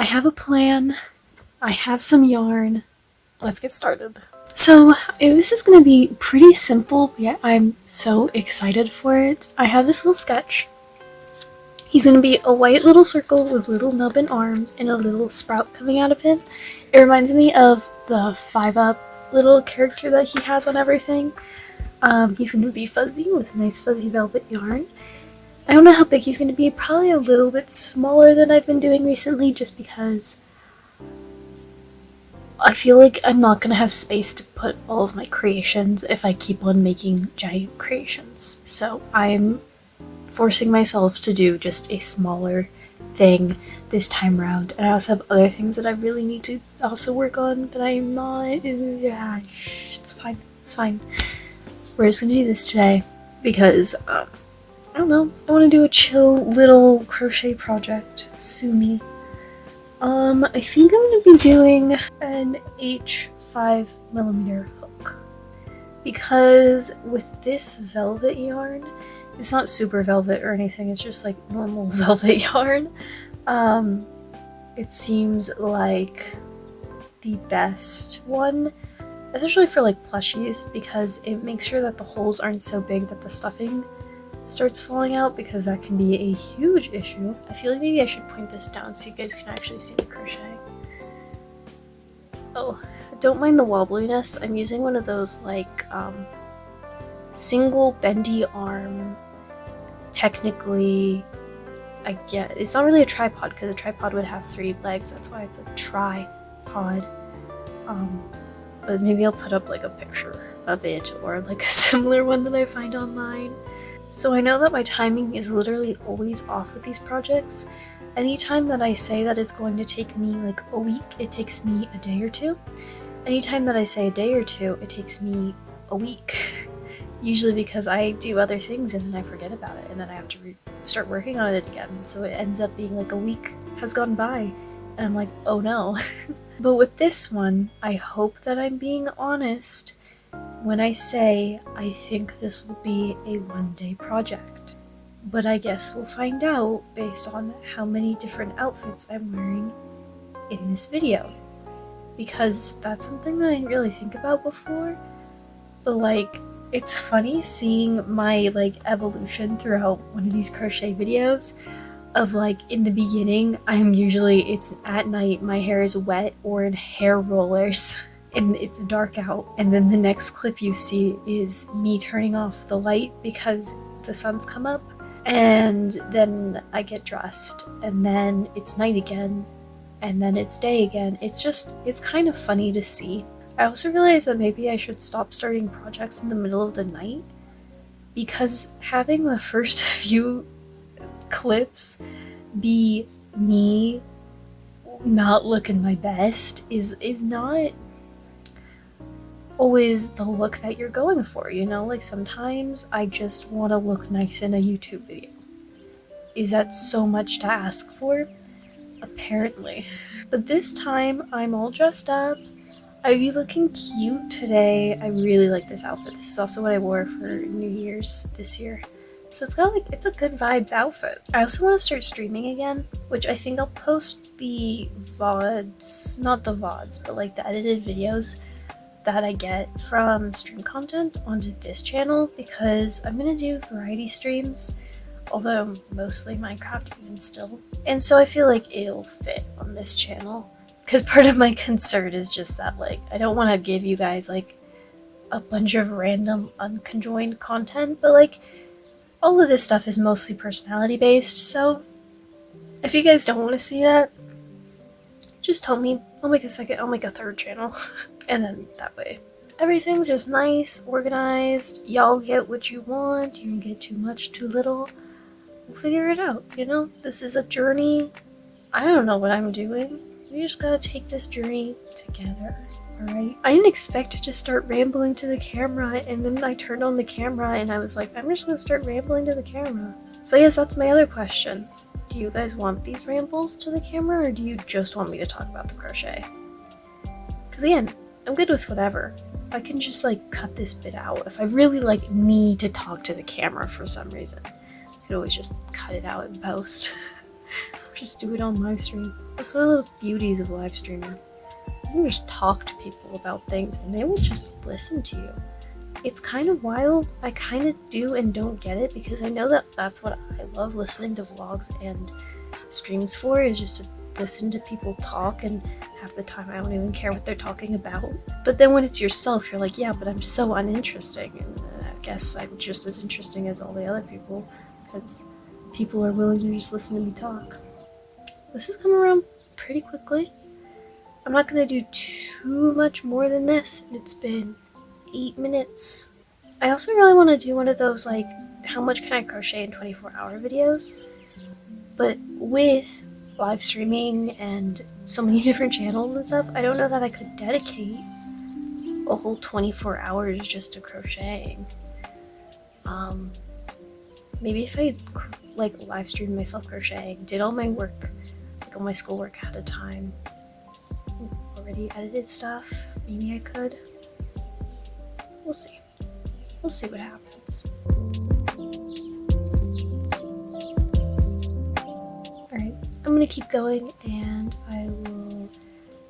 I have a plan. I have some yarn. Let's get started. So this is gonna be pretty simple, yet I'm so excited for it. I have this little sketch. He's gonna be a white little circle with little nubbin arms and a little sprout coming out of him. It reminds me of the 5-Up little character that he has on everything. He's gonna be fuzzy with nice fuzzy velvet yarn. I don't know how big he's gonna be, probably a little bit smaller than I've been doing recently, just because I feel like I'm not gonna have space to put all of my creations if I keep on making giant creations. So I'm forcing myself to do just a smaller thing this time around. And I also have other things that I really need to also work on, but I'm not. Yeah, it's fine. It's fine. We're just gonna do this today because I don't know. I want to do a chill little crochet project. Sue me. I think I'm gonna be doing an H5mm hook because with this velvet yarn, it's not super velvet or anything, it's just like normal velvet yarn. It seems like the best one, especially for like plushies, because it makes sure that the holes aren't so big that the stuffing starts falling out, because that can be a huge issue. I feel like maybe I should point this down so you guys can actually see the crochet. Oh, don't mind the wobbliness. I'm using one of those like single bendy arm, technically, I get it's not really a tripod because a tripod would have 3 legs, that's why it's a tripod. But maybe I'll put up like a picture of it or like a similar one that I find online. So I know that my timing is literally always off with these projects. Anytime that I say that it's going to take me like a week, it takes me a day or 2. Anytime that I say a day or 2, it takes me a week. Usually because I do other things and then I forget about it and then I have to start working on it again. So it ends up being like a week has gone by and I'm like, oh no. But with this one, I hope that I'm being honest when I say I think this will be a one-day project. But I guess we'll find out based on how many different outfits I'm wearing in this video. Because that's something that I didn't really think about before. But like, it's funny seeing my like evolution throughout one of these crochet videos of like in the beginning, it's at night, my hair is wet or in hair rollers. And it's dark out, and then the next clip you see is me turning off the light because the sun's come up, and then I get dressed, and then it's night again, and then it's day again. It's kind of funny to see. I also realized that maybe I should stop starting projects in the middle of the night, because having the first few clips be me not looking my best is not always the look that you're going for, you know? Like sometimes I just want to look nice in a YouTube video. Is that so much to ask for? Apparently. But this time I'm all dressed up. I be looking cute today. I really like this outfit. This is also what I wore for New Year's this year. So it's a good vibes outfit. I also want to start streaming again, which I think I'll post the VODs, not the VODs, but like the edited videos that I get from stream content onto this channel, because I'm gonna do variety streams, although mostly Minecraft even still. And so I feel like it'll fit on this channel, because part of my concern is just that like I don't want to give you guys like a bunch of random unconjoined content, but like all of this stuff is mostly personality based, so if you guys don't want to see that, just tell me. I'll make a third channel. And then that way everything's just nice, organized. Y'all get what you want. You can get too much, too little. We'll figure it out, you know? This is a journey. I don't know what I'm doing. We just gotta take this journey together, alright? I didn't expect to just start rambling to the camera, and then I turned on the camera and I was like, I'm just gonna start rambling to the camera. So yes, that's my other question. Do you guys want these rambles to the camera, or do you just want me to talk about the crochet? Because again, I'm good with whatever. I can just like cut this bit out. If I really like need to talk to the camera for some reason, I could always just cut it out in post. just do it on live stream. That's one of the beauties of live streaming. You can just talk to people about things and they will just listen to you. It's kind of wild. I kind of do and don't get it, because I know that that's what I love listening to vlogs and streams for, is just to listen to people talk, and half the time I don't even care what they're talking about. But then when it's yourself, you're like, yeah, but I'm so uninteresting, and I guess I'm just as interesting as all the other people, because people are willing to just listen to me talk. This has come around pretty quickly. I'm not gonna do too much more than this. It's been 8 minutes. I also really want to do one of those, like, how much can I crochet in 24-hour videos? But with live streaming and so many different channels and stuff, I don't know that I could dedicate a whole 24 hours just to crocheting. Maybe if I like live streamed myself crocheting, did all my work, like all my schoolwork ahead of time, already edited stuff, maybe I could. We'll see. We'll see what happens. Alright, I'm gonna keep going, and I will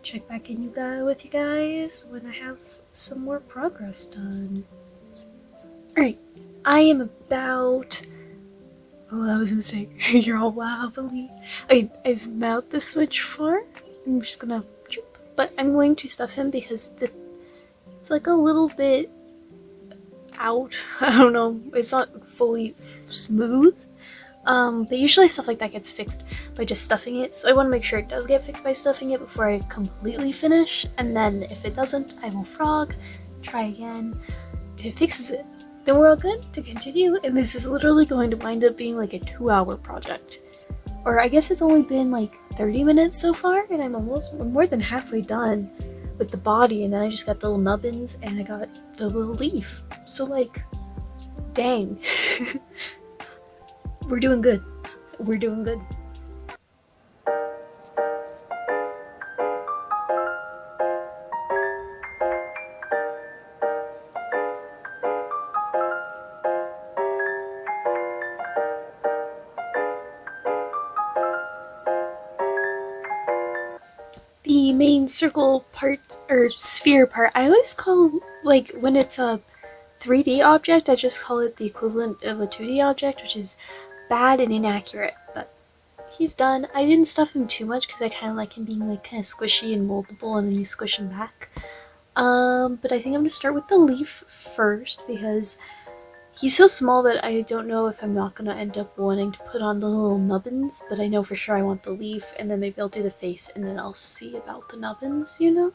check back in with you guys when I have some more progress done. Alright, I am about... Oh, that was a mistake. You're all wobbly. I've mounted the switch for. I'm just gonna... But I'm going to stuff him because it's like a little bit out. I don't know. It's not fully smooth. But usually stuff like that gets fixed by just stuffing it. So I want to make sure it does get fixed by stuffing it before I completely finish. And then if it doesn't, I will frog, try again. If it fixes it, then we're all good to continue. And this is literally going to wind up being like a 2-hour project. Or I guess it's only been like 30 minutes so far, and I'm more than halfway done with the body, and then I just got the little nubbins and I got the little leaf. So like, dang. We're doing good. We're doing good. The main circle part, or sphere part, I always call, like, when it's a 3D object, I just call it the equivalent of a 2D object, which is bad and inaccurate. But he's done. I didn't stuff him too much because I kind of like him being like kind of squishy and moldable, and then you squish him back. But I think I'm gonna start with the leaf first because he's so small that I don't know if I'm not gonna end up wanting to put on the little nubbins, but I know for sure I want the leaf, and then maybe I'll do the face, and then I'll see about the nubbins, you know?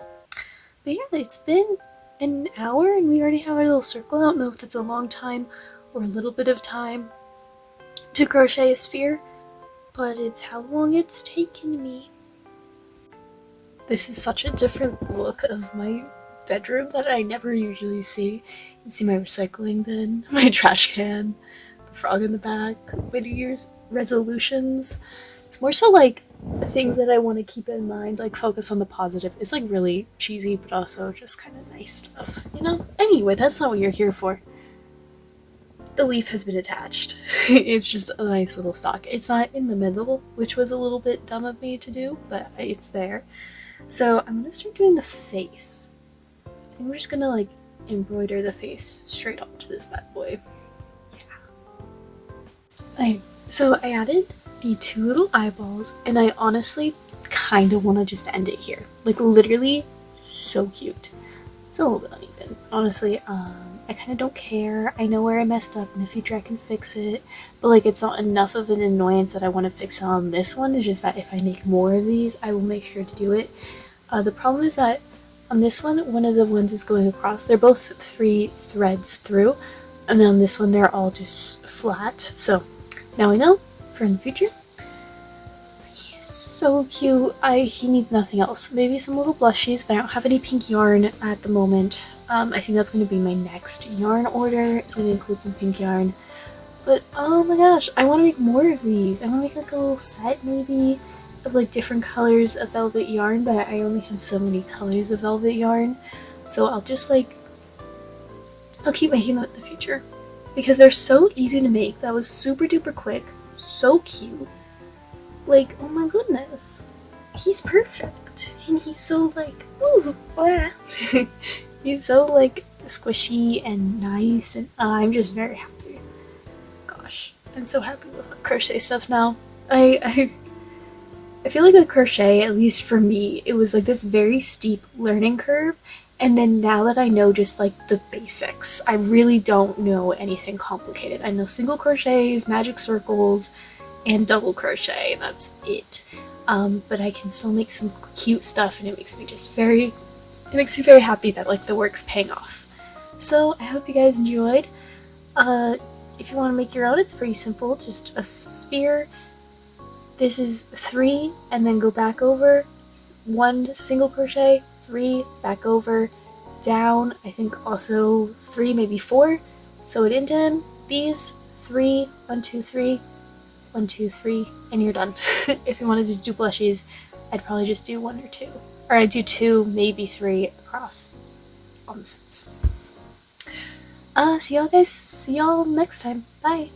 But yeah, it's been an hour, and we already have our little circle. I don't know if that's a long time or a little bit of time to crochet a sphere, but it's how long it's taken me. This is such a different look of my bedroom that I never usually see. You can see my recycling bin, my trash can, the frog in the back, my New Year's resolutions. It's more so like things that I want to keep in mind, like focus on the positive. It's like really cheesy, but also just kind of nice stuff, you know? Anyway, that's not what you're here for. The leaf has been attached. It's just a nice little stalk. It's not in the middle, which was a little bit dumb of me to do, but it's there. So I'm gonna start doing the face. I think we're just gonna like embroider the face straight onto this bad boy. Yeah. Okay, so I added the 2 little eyeballs, and I honestly kind of want to just end it here. Like literally so cute. It's a little bit uneven. Honestly, I kind of don't care. I know where I messed up. In the future I can fix it. But like it's not enough of an annoyance that I want to fix it on this one. It's just that if I make more of these, I will make sure to do it. The problem is that on this one of the ones is going across. They're both 3 threads through. And then on this one, they're all just flat. So now I know for in the future. He is so cute. He needs nothing else. Maybe some little blushies, but I don't have any pink yarn at the moment. I think that's going to be my next yarn order. It's going to include some pink yarn. But oh my gosh, I want to make more of these. I want to make like a little set maybe of like different colors of velvet yarn, but I only have so many colors of velvet yarn. So I'll just like, I'll keep making that in the future. Because they're so easy to make. That was super duper quick. So cute. Like, oh my goodness, he's perfect, and he's so like, ooh, blah. He's so like squishy and nice, and I'm just very happy. Gosh, I'm so happy with my crochet stuff now. I feel like with crochet, at least for me, it was like this very steep learning curve. And then now that I know just like the basics, I really don't know anything complicated. I know single crochets, magic circles, and double crochet. That's it. But I can still make some cute stuff, and it makes me very happy that like the work's paying off. So I hope you guys enjoyed. If you want to make your own, it's pretty simple. Just a sphere. This is 3, and then go back over, 1 single crochet, 3, back over, down, I think also 3, maybe 4, sew it into him, these, 3, 1, 2, 3, 1, 2, 3, and you're done. If you wanted to do blushies, I'd probably just do 1 or 2, or I'd do 2, maybe 3 across on the sides. See y'all next time, bye!